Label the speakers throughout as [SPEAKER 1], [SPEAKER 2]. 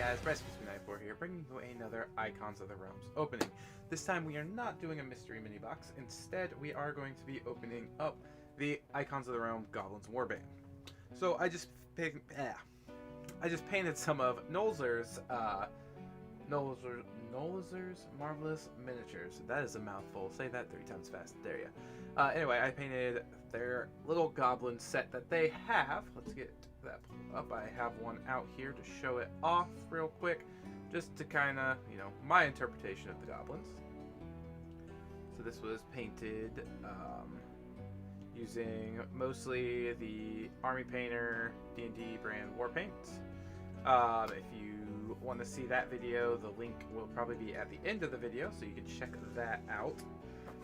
[SPEAKER 1] guys, Rescue94 here, bringing you another Icons of the Realms opening. This time we are not doing a mystery mini box. Instead, we are going to be opening up the Icons of the Realm Goblin Warband. So I just painted some of Nolzur's Marvelous Miniatures. That is a mouthful. Say that 3 times fast. There you. Anyway, I painted their little goblin set that they have. Let's get that pulled up. I have one out here to show it off real quick, just to kind of, my interpretation of the goblins. So this was painted using mostly the Army Painter D&D brand war paint. If you want to see that video, the link will probably be at the end of the video, so you can check that out.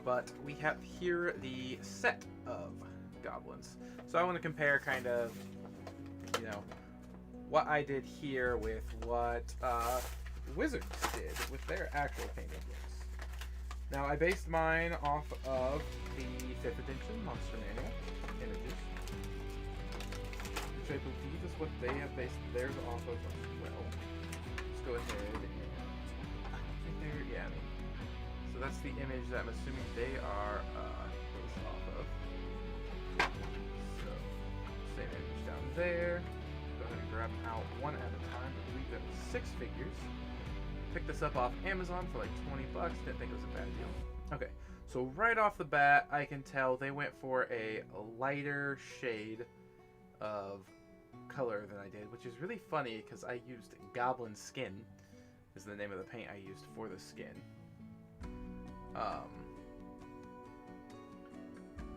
[SPEAKER 1] But we have here the set of goblins. So I want to compare kind of, what I did here with what Wizards did with their actual painted looks. Now I based mine off of the 5th edition Monster Manual images, which I believe is what they have based theirs off of as well. Let's go ahead and, I think they're, so that's the image that I'm assuming they are based off of. So, same image down there. Go ahead and grab them out one at a time. I believe that was 6 figures. Picked this up off Amazon for like 20 bucks. Didn't think it was a bad deal. Okay, so right off the bat, I can tell they went for a lighter shade of color than I did, which is really funny because I used Goblin Skin is the name of the paint I used for the skin.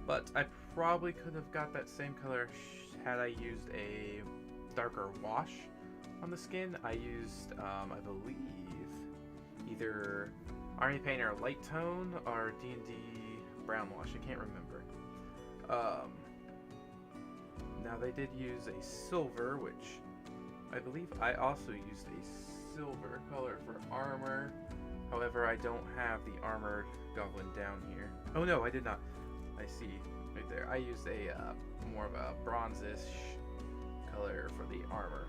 [SPEAKER 1] But I probably could have got that same color had I used a darker wash on the skin. I used, I believe, either Army Painter Light Tone or D&D Brown Wash. I can't remember. Now they did use a silver, which I believe I also used a silver color for armor. However, I don't have the armored goblin down here. Oh no, I did not. I see right there. I used a more of a bronzish color for the armor.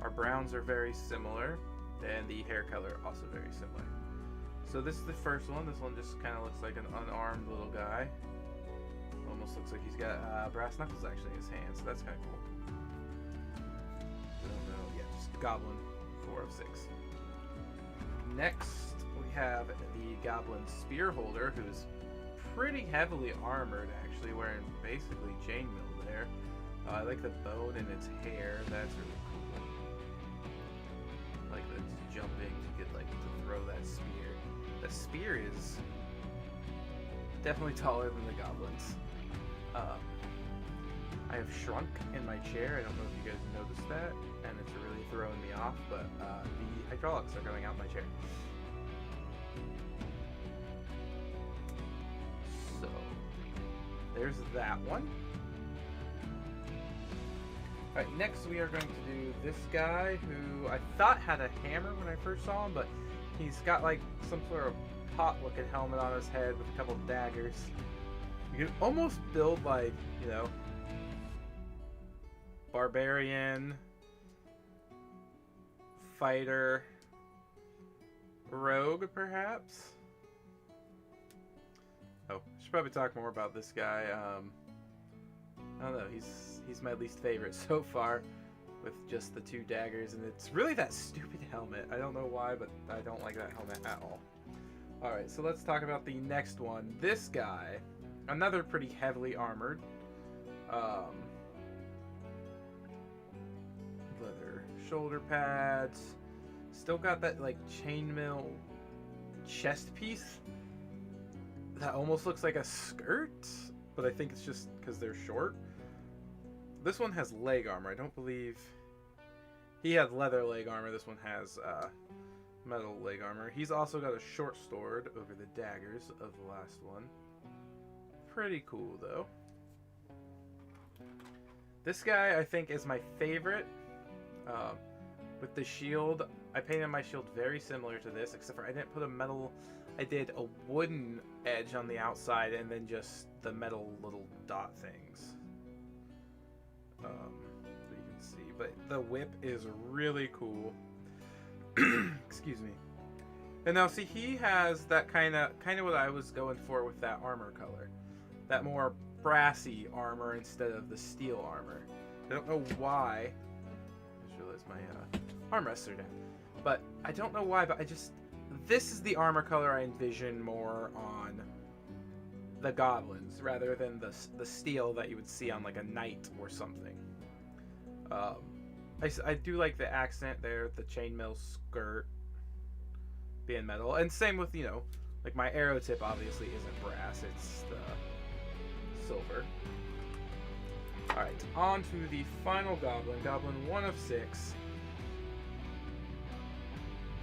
[SPEAKER 1] Our browns are very similar, and the hair color also very similar. So this is the first one. This one just kind of looks like an unarmed little guy. Almost looks like he's got brass knuckles actually in his hands, so that's kind of cool. I don't know. Yeah, just Goblin 4 of 6. Next, we have the Goblin Spear Holder, who's pretty heavily armored, actually, wearing basically chainmail there. I like the bone in its hair. That's really cool. I like that it's jumping to get to throw that spear. The spear is definitely taller than the goblins. I have shrunk in my chair. I don't know if you guys noticed that, and it's really throwing me off, but the hydraulics are going out my chair. So, there's that one. Alright, next we are going to do this guy who I thought had a hammer when I first saw him, but he's got like some sort of pot-looking helmet on his head with a couple of daggers. You can almost build like, barbarian, fighter, rogue, perhaps? Oh, I should probably talk more about this guy. I don't know, he's my least favorite so far, with just the 2 daggers, and it's really that stupid helmet. I don't know why, but I don't like that helmet at all. Alright, so let's talk about the next one. This guy, another pretty heavily armored. Leather shoulder pads. Still got that like chainmail chest piece that almost looks like a skirt, but I think it's just because they're short. This one has leg armor. I don't believe he had leather leg armor. This one has metal leg armor. He's also got a short sword over the daggers of the last one. Pretty cool though. This guy I think is my favorite. With the shield, I painted my shield very similar to this, except for I didn't put a metal. I did a wooden edge on the outside and then just the metal little dot things. So you can see. but the whip is really cool. Excuse me. And now see, he has that kind of what I was going for with that armor color. That more brassy armor instead of the steel armor. I don't know why. I just realized my armrests are down. But I don't know why, but this is the armor color I envision more on the goblins rather than the steel that you would see on like a knight or something. I do like the accent there, the chainmail skirt being metal, and same with, you know, like my arrow tip obviously isn't brass, it's the silver. Alright, on to the final goblin, Goblin 1 of 6.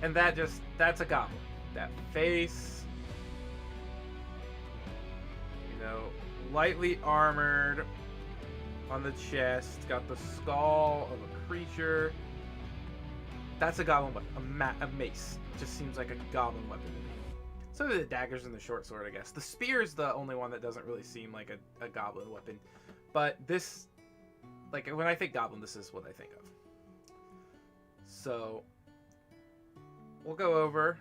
[SPEAKER 1] And that's a goblin. That face, you know, lightly armored on the chest, got the skull of a creature. That's a goblin weapon, a mace. It just seems like a goblin weapon to me. So do the daggers and the short sword, I guess. The spear is the only one that doesn't really seem like a goblin weapon. But this, like, when I think goblin, this is what I think of. So, we'll go over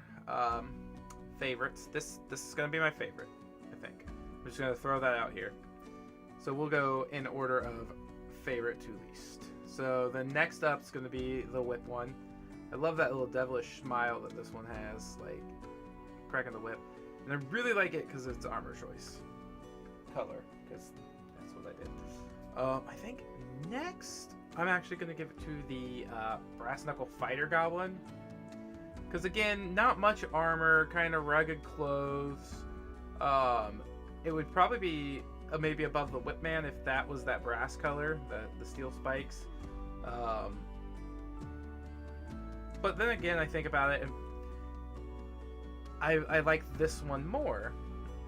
[SPEAKER 1] favorites. This is going to be my favorite, I think. I'm just going to throw that out here. So we'll go in order of favorite to least. So the next up is going to be the whip one. I love that little devilish smile that this one has, like cracking the whip. And I really like it because of its armor choice color, because that's what I did. I think next I'm actually going to give it to the brass knuckle fighter goblin. Because again, not much armor, kind of rugged clothes. It would probably be maybe above the Whipman if that was that brass color, the steel spikes. But then again, I think about it, and I like this one more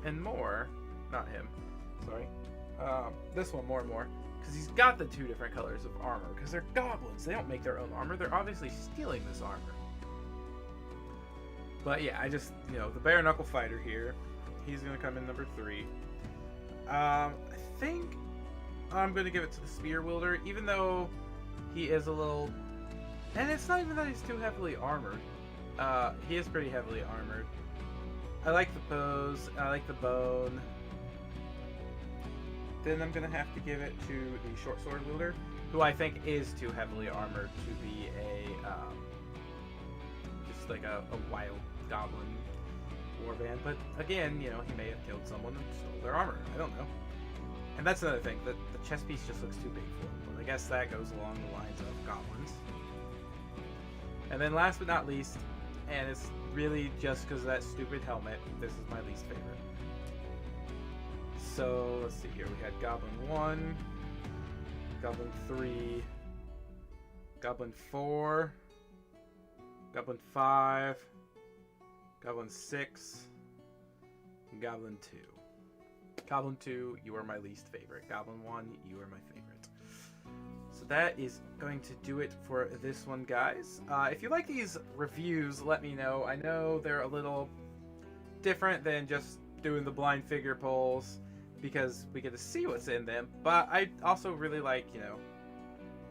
[SPEAKER 1] and more. Not him, sorry. This one more and more. Because he's got the two different colors of armor. Because they're goblins. They don't make their own armor. They're obviously stealing this armor. But yeah, I just, you know, the bare knuckle fighter here. He's going to come in number 3. I think I'm going to give it to the spear wielder. Even though he is a little... And it's not even that he's too heavily armored. He is pretty heavily armored. I like the pose. I like the bone. Then I'm going to have to give it to the short sword wielder, who I think is too heavily armored to be a, just like a wild goblin warband. But again, you know, he may have killed someone and stole their armor. I don't know. And that's another thing. The chest piece just looks too big for him. But I guess that goes along the lines of goblins. And then last but not least, and it's really just because of that stupid helmet, this is my least favorite. So, let's see here. We had Goblin 1, Goblin 3, Goblin 4, Goblin 5, Goblin 6, and Goblin 2. Goblin 2, you are my least favorite. Goblin 1, you are my favorite. So that is going to do it for this one, guys. If you like these reviews, let me know. I know they're a little different than just doing the blind figure polls, because we get to see what's in them, but I also really like, you know,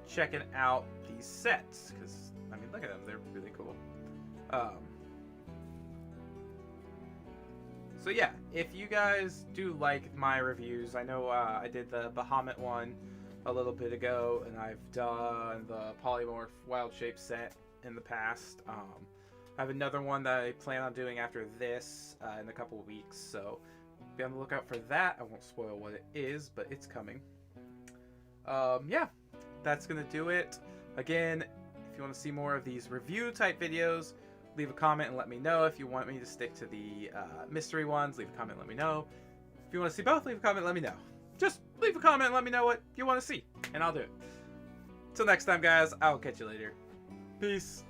[SPEAKER 1] checking out these sets, because, I mean, look at them, they're really cool. So yeah, if you guys do like my reviews, I know I did the Bahamut one a little bit ago, and I've done the Polymorph Wild Shape set in the past. I have another one that I plan on doing after this in a couple of weeks, so be on the lookout for that. I won't spoil what it is, but it's coming. Yeah, that's gonna do it. Again, if you want to see more of these review type videos, leave a comment and let me know. If you want me to stick to the mystery ones, leave a comment and let me know. If you want to see both, leave a comment and let me know. Just leave a comment and let me know what you want to see, and I'll do it. Till next time, guys, I'll catch you later. Peace.